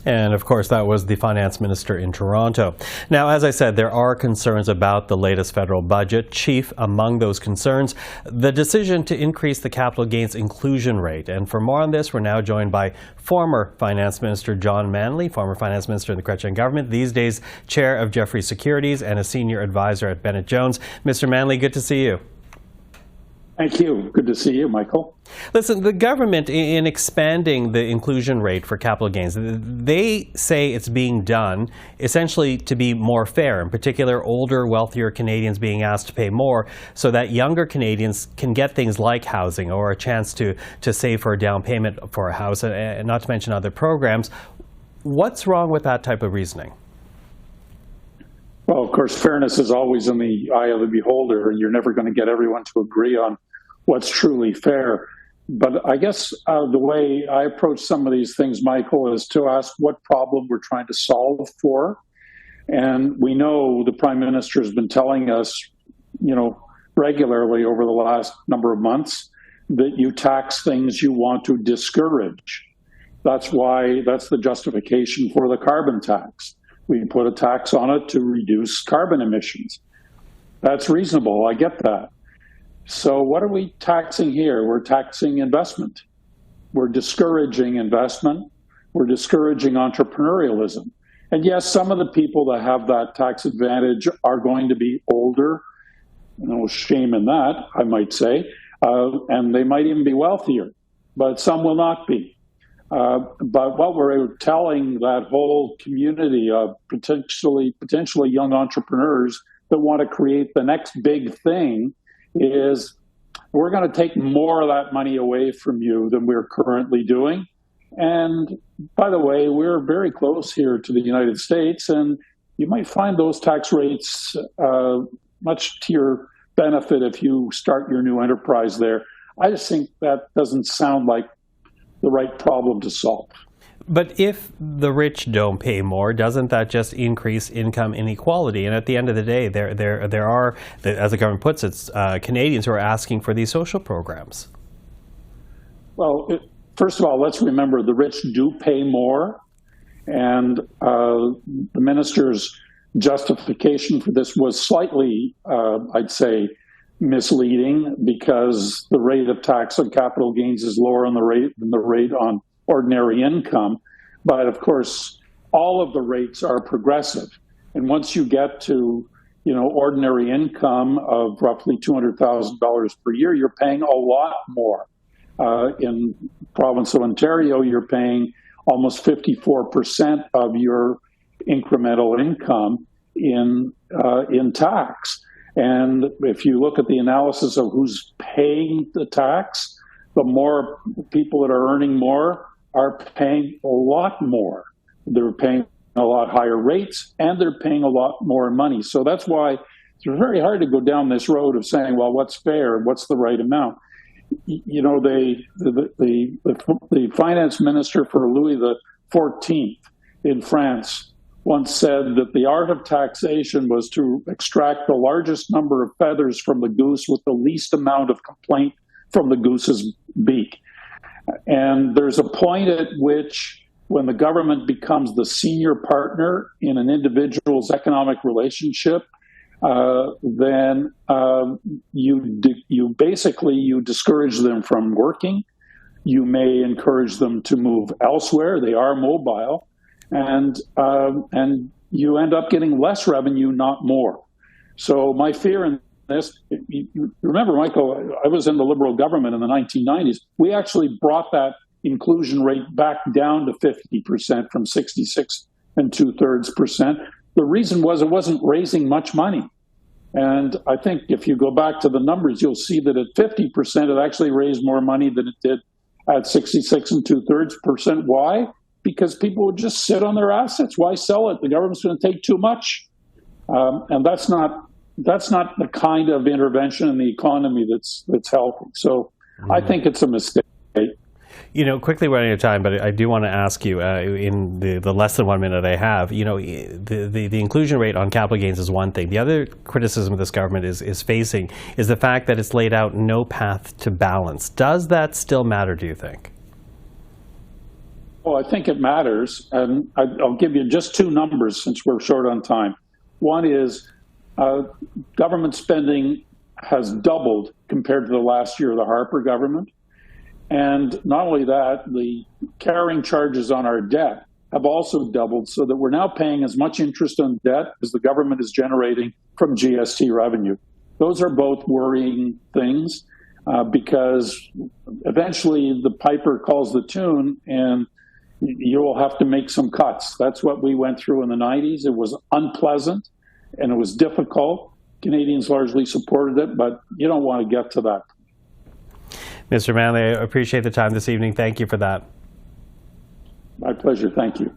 And of course, that was the finance minister in Toronto. Now, as I said, there are concerns about the latest federal budget. Chief among those concerns, the decision to increase the capital gains inclusion rate. And for more on this, we're now joined by former Finance Minister John Manley, former Finance Minister in the Chrétien government, these days Chair of Jefferies Securities and a Senior Advisor at Bennett Jones. Mr. Manley, good to see you. Thank you. Good to see you, Michael. Listen, the government, in expanding the inclusion rate for capital gains, they say it's being done essentially to be more fair, in particular older, wealthier Canadians being asked to pay more so that younger Canadians can get things like housing or a chance to save for a down payment for a house, and not to mention other programs. What's wrong with that type of reasoning? Well, of course, fairness is always in the eye of the beholder, and you're never going to get everyone to agree on what's truly fair. But I guess the way I approach some of these things, Michael, is to ask what problem we're trying to solve for. And we know the Prime Minister has been telling us, regularly over the last number of months that you tax things you want to discourage. That's the justification for the carbon tax. We put a tax on it to reduce carbon emissions. That's reasonable. I get that. So what are we taxing here? We're taxing investment. We're discouraging investment. We're discouraging entrepreneurialism. And yes, some of the people that have that tax advantage are going to be older. No shame in that, I might say. And they might even be wealthier, but some will not be. But what we're telling that whole community of potentially young entrepreneurs that want to create the next big thing is we're going to take more of that money away from you than we're currently doing. And by the way, we're very close here to the United States, and you might find those tax rates much to your benefit if you start your new enterprise there. I just think that doesn't sound like the right problem to solve. But if the rich don't pay more, doesn't that just increase income inequality? And at the end of the day, there are, as the government puts it, Canadians who are asking for these social programs. Well, first of all, let's remember the rich do pay more. And the minister's justification for this was slightly, I'd say, misleading, because the rate of tax on capital gains is lower than the rate on ordinary income. But of course, all of the rates are progressive. And once you get to, ordinary income of roughly $200,000 per year, you're paying a lot more. In the province of Ontario, you're paying almost 54% of your incremental income in tax. And if you look at the analysis of who's paying the tax, the more people that are earning more are paying a lot more. They're paying a lot higher rates, and they're paying a lot more money. So that's why it's very hard to go down this road of saying, well, what's fair and what's the right amount? The finance minister for Louis XIV in France once said that the art of taxation was to extract the largest number of feathers from the goose with the least amount of complaint from the goose's beak. And there's a point at which, when the government becomes the senior partner in an individual's economic relationship, then you discourage them from working. You may encourage them to move elsewhere. They are mobile. And you end up getting less revenue, not more. So my fear in this, you remember, Michael, I was in the Liberal government in the 1990s. We actually brought that inclusion rate back down to 50% from 66 2/3%. The reason was it wasn't raising much money. And I think if you go back to the numbers, you'll see that at 50%, it actually raised more money than it did at 66 2/3%. Why? Because people would just sit on their assets. Why sell it? The government's going to take too much. And that's not the kind of intervention in the economy that's healthy. So I think it's a mistake. Quickly running out of time, but I do want to ask you, in the less than 1 minute I have, the inclusion rate on capital gains is one thing. The other criticism this government is facing is the fact that it's laid out no path to balance. Does that still matter, do you think? Oh, I think it matters. And I'll give you just two numbers since we're short on time. One is government spending has doubled compared to the last year of the Harper government. And not only that, the carrying charges on our debt have also doubled, so that we're now paying as much interest on debt as the government is generating from GST revenue. Those are both worrying things because eventually the piper calls the tune and you will have to make some cuts. That's what we went through in the 90s. It was unpleasant and it was difficult. Canadians largely supported it, but you don't want to get to that. Mr. Manley, I appreciate the time this evening. Thank you for that. My pleasure. Thank you.